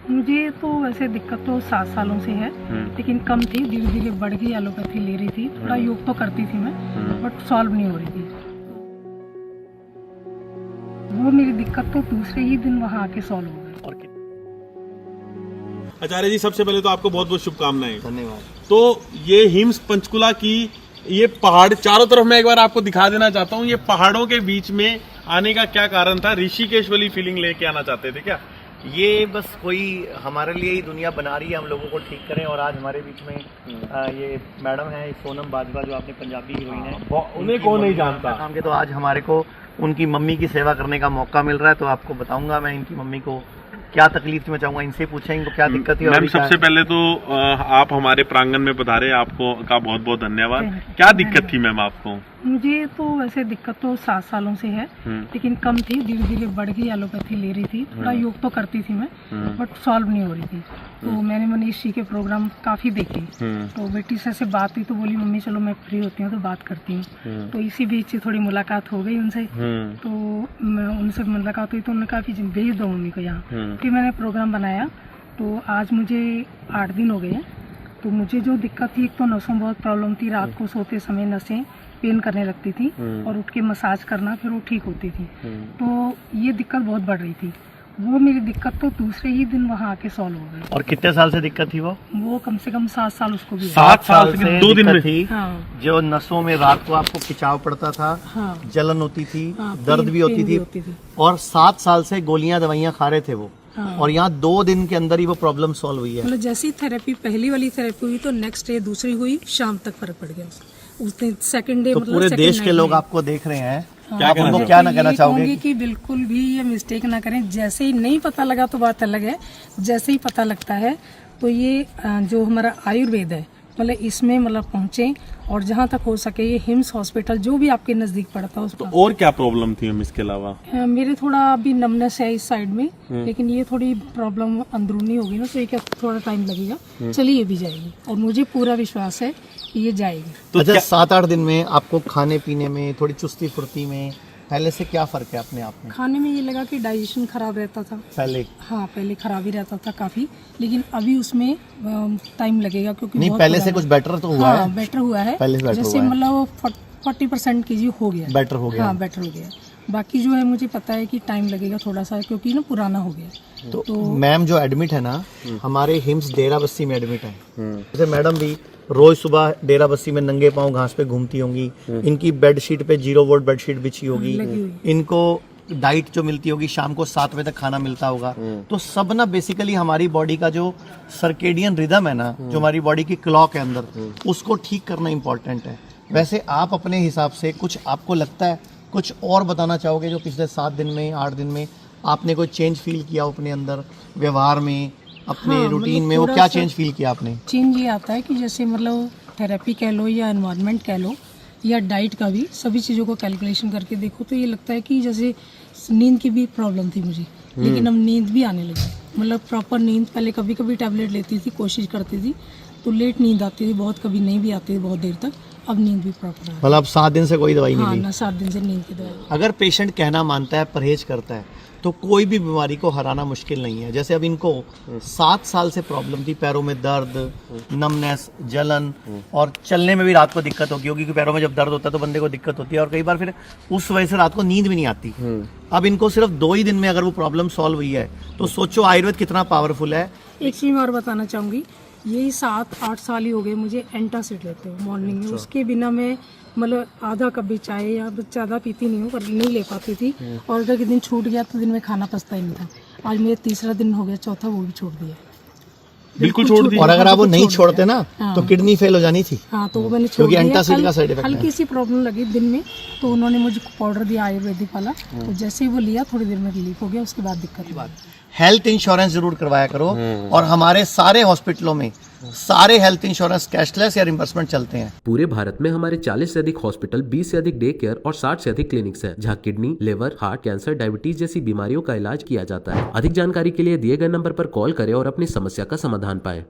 मुझे तो वैसे दिक्कत तो 7 सालों से है, लेकिन कम थी, धीरे धीरे बढ़ गई। एलोपैथी ले रही थी, थोड़ा योग तो करती थी मैं, बट सॉल्व नहीं हो रही थी। वो मेरी दिक्कत तो दूसरे ही दिन वहाँ आके सॉल्व हो गई। आचार्य जी, सबसे पहले तो आपको बहुत बहुत शुभकामनाएं। धन्यवाद। तो ये हिम्स पंचकुला की ये पहाड़ चारों तरफ मैं एक बार आपको दिखा देना चाहता हूँ। ये पहाड़ों के बीच में आने का क्या कारण था? ऋषिकेश वाली फीलिंग लेके आना चाहते थे क्या? ये बस कोई हमारे लिए ही दुनिया बना रही है, हम लोगों को ठीक करें। और आज हमारे बीच में ये मैडम है सोनम बाजवा, जो आपने पंजाबी हीरोइन है, उन्हें कौन नहीं जानता। नाम के तो आज हमारे को उनकी मम्मी की सेवा करने का मौका मिल रहा है। तो आपको बताऊंगा मैं इनकी मम्मी को क्या तकलीफ थी, मैं चाहूंगा इनसे पूछें इनको क्या दिक्कत थी। मैम, सबसे पहले तो आप हमारे प्रांगण में पधारे, आपको का बहुत बहुत धन्यवाद। क्या दिक्कत थी मैम आपको? मुझे तो वैसे दिक्कत तो 7 सालों से है, लेकिन कम थी, धीरे धीरे बढ़ गई। एलोपैथी ले रही थी, थोड़ा योग तो करती थी मैं, बट सॉल्व नहीं हो रही थी। तो मैंने मनीष जी के प्रोग्राम काफी देखे, तो बेटी से बात हुई तो बोली मम्मी चलो मैं फ्री होती हूँ तो बात करती हूँ। तो इसी बीच थोड़ी मुलाकात हो गई उनसे, तो मैं उनसे मुलाकात हुई तो उन्होंने कहा कि भेज दो मम्मी को यहाँ। फिर मैंने प्रोग्राम बनाया, तो आज मुझे 8 दिन हो गए हैं। तो मुझे जो दिक्कत थी, एक तो नसों बहुत प्रॉब्लम थी, रात को सोते समय नसें पेन करने लगती थी, और उठ के मसाज करना फिर वो ठीक होती थी। तो ये दिक्कत बहुत बढ़ रही थी। वो मेरी दिक्कत तो दूसरे ही दिन वहाँ आके सॉल्व हो गई। और कितने साल से दिक्कत थी वो कम से कम 7 साल उसको भी है। 7 साल से 2 दिन में थी। हाँ। जो नसों में रात को आपको खिंचाव पड़ता था, हाँ। जलन होती थी, हाँ, दर्द भी होती थी, और 7 साल से गोलियां दवाइयां खा रहे थे वो। हाँ। और यहाँ 2 दिन के अंदर ही वो प्रॉब्लम सॉल्व हुई है। मतलब जैसी थेरेपी पहली वाली थेरेपी हुई तो नेक्स्ट डे दूसरी हुई, शाम तक फर्क पड़ गया। उस दिन सेकंड डे तो मतलब पूरे देश के लोग आपको देख रहे हैं, आप उनको क्या ना कहना चाहोगे? कि बिल्कुल भी ये मिस्टेक ना करें। जैसे ही नहीं पता लगा तो बात अलग है, जैसे ही पता लगता है तो ये जो हमारा आयुर्वेद है, मतलब इसमें मतलब पहुंचे, और जहां तक हो सके ये हिम्स हॉस्पिटल जो भी आपके नजदीक पड़ता है तो और क्या प्रॉब्लम थी हम इसके अलावा? मेरे थोड़ा अभी नमनेस है इस साइड में, लेकिन ये थोड़ी प्रॉब्लम अंदरूनी होगी ना, तो ये क्या थोड़ा टाइम लगेगा। चलिए ये भी जाएगी, और मुझे पूरा विश्वास है कि ये जाएगी। तो अच्छा, 7-8 दिन में आपको खाने पीने में, थोड़ी चुस्ती फुर्ती में पहले से क्या फर्क है अपने आप में? खाने में ये लगा कि डाइजेशन खराब रहता था पहले। हाँ, पहले खराब ही रहता था काफी, लेकिन अभी उसमें टाइम लगेगा, क्योंकि नहीं, पहले से कुछ बेटर तो हुआ है। बेटर हुआ है, पहले से बेटर जैसे हुआ है। मतलब 40% की हो गया, बेटर हो गया। हाँ, बेटर हो गया। बाकी जो है मुझे पता है कि टाइम लगेगा थोड़ा सा, क्योंकि ना पुराना हो गया। तो मैम जो एडमिट है ना, हमारे हिम्स डेरा बस्सी में एडमिट है। जैसे मैडम भी रोज सुबह डेरा बस्सी में नंगे पांव घास पे घूमती होंगी, इनकी बेडशीट पे 0 वोल्ट बेडशीट बिछी होगी, इनको डाइट जो मिलती होगी, शाम को 7 बजे तक खाना मिलता होगा। तो सब ना बेसिकली हमारी बॉडी का जो सर्केडियन रिदम है ना, जो हमारी बॉडी की क्लॉक है अंदर, उसको ठीक करना इम्पोर्टेंट है। वैसे आप अपने हिसाब से कुछ आपको लगता है, कुछ और बताना चाहोगे जो पिछले 7 दिन में, 8 दिन में आपने कोई चेंज फील किया अपने अंदर, व्यवहार में, अपने रूटीन में? वो क्या चेंज फील किया आपने? चेंज ये आता है कि जैसे मतलब थेरेपी कह लो या एनवायरनमेंट कह लो या डाइट का भी, सभी चीज़ों को कैलकुलेशन करके देखो तो ये लगता है कि जैसे नींद की भी प्रॉब्लम थी मुझे, लेकिन अब नींद भी आने लगी। मतलब प्रॉपर नींद, पहले कभी कभी टैबलेट लेती थी, कोशिश करती थी तो लेट नींद आती थी बहुत, कभी नहीं भी आती थी बहुत देर तक। अब नींद भी प्रॉपर है। मतलब 7 दिन से कोई दवाई नहीं ली? हाँ ना, 7 दिन से नींद की दवाई। अगर पेशेंट कहना मानता है, परहेज करता है, तो कोई भी बीमारी को हराना मुश्किल नहीं है। जैसे अब इनको 7 साल से प्रॉब्लम थी, पैरों में दर्द, नमनेस, जलन, और चलने में भी रात को दिक्कत होगी, क्योंकि पैरों में जब दर्द होता है तो बंदे को दिक्कत होती है, और कई बार फिर उस वजह से रात को नींद भी नहीं आती। अब इनको सिर्फ 2 ही दिन में अगर वो प्रॉब्लम सॉल्व हुई है, तो सोचो आयुर्वेद कितना पावरफुल है। एक चीज़ और बताना चाहूँगी, यही 7-8 साल ही हो गए मुझे एंटासिड लेते हो मॉर्निंग में। उसके बिना मैं मतलब आधा कप भी चाय या ज़्यादा पीती नहीं हूँ, पर नहीं ले पाती थी। और अगर किसी दिन छूट गया तो दिन में खाना पचता ही नहीं था। आज मेरे 3रा दिन हो गया, चौथा वो भी छोड़ दिया, बिल्कुल छोड़ दिया। और अगर आप वो नहीं छोड़ते ना, तो किडनी फेल हो जानी थी। हाँ, तो वो मैंने छोड़ क्योंकि दिया। एंटासिड का साइड इफेक्ट है। हल्की सी प्रॉब्लम लगी दिन में, तो उन्होंने मुझे पाउडर दिया आयुर्वेदिक वाला, तो जैसे ही वो लिया थोड़ी देर में रिलीफ हो गया, उसके बाद दिक्कत हुई। हेल्थ इंश्योरेंस जरूर करवाया करो, और हमारे सारे हॉस्पिटलों में सारे हेल्थ इंश्योरेंस कैशलेस या रिम्बर्समेंट चलते हैं। पूरे भारत में हमारे 40 से अधिक हॉस्पिटल, 20 से अधिक डे केयर और 60 से अधिक क्लिनिक्स हैं, जहां kidney, liver, heart, cancer, diabetes जैसी बीमारियों का इलाज किया जाता है। अधिक जानकारी के लिए दिए गए नंबर पर कॉल करें और अपनी समस्या का समाधान पाएं।